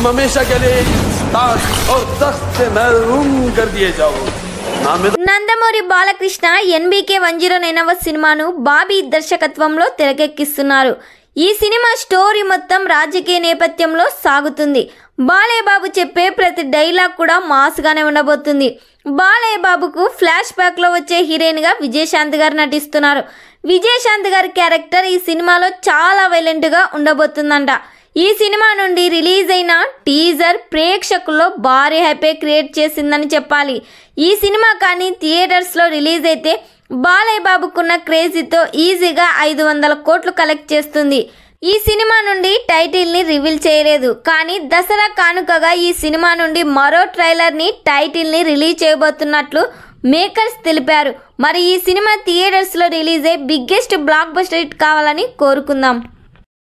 तुम हमेशा के लिए ताज और तख्त से महरूम कर दिए जाओ। నందమూరి బాలకృష్ణ ఎన్బీకే 109వ సినిమాను బాబీ దర్శకత్వంలో తెరకెక్కిస్తున్నారు. ఈ సినిమా స్టోరీ మొత్తం రాజకీయ నేపథ్యంలో సాగుతుంది. బాలయ్య బాబు చెప్పే ప్రతి డైలాగ్ కూడా మాస్గానే ఉండబోతుంది. బాలయ్య బాబుకు ఫ్లాష్ బ్యాక్లో వచ్చే హీరోయిన్గా విజయశాంతి గారు నటిస్తున్నారు. విజయశాంతి గారి క్యారెక్టర్ ఈ సినిమాలో చాలా వైలెంట్గా ఉండబోతుందంట. ఈ సినిమా నుండి రిలీజ్ అయిన టీజర్ ప్రేక్షకుల్లో భారీ హైపే క్రియేట్ చేసిందని చెప్పాలి. ఈ సినిమా కానీ థియేటర్స్లో రిలీజ్ అయితే బాలయ్య బాబుకున్న క్రేజీతో ఈజీగా 500 కోట్లు కలెక్ట్ చేస్తుంది. ఈ సినిమా నుండి టైటిల్ని రివీల్ చేయలేదు, కానీ దసరా కానుకగా ఈ సినిమా నుండి మరో ట్రైలర్ని టైటిల్ని రిలీజ్ చేయబోతున్నట్లు మేకర్స్ తెలిపారు. మరి ఈ సినిమా థియేటర్స్లో రిలీజ్ అయ్యి బిగ్గెస్ట్ బ్లాక్ బస్టర్ హిట్ కావాలని కోరుకుందాం.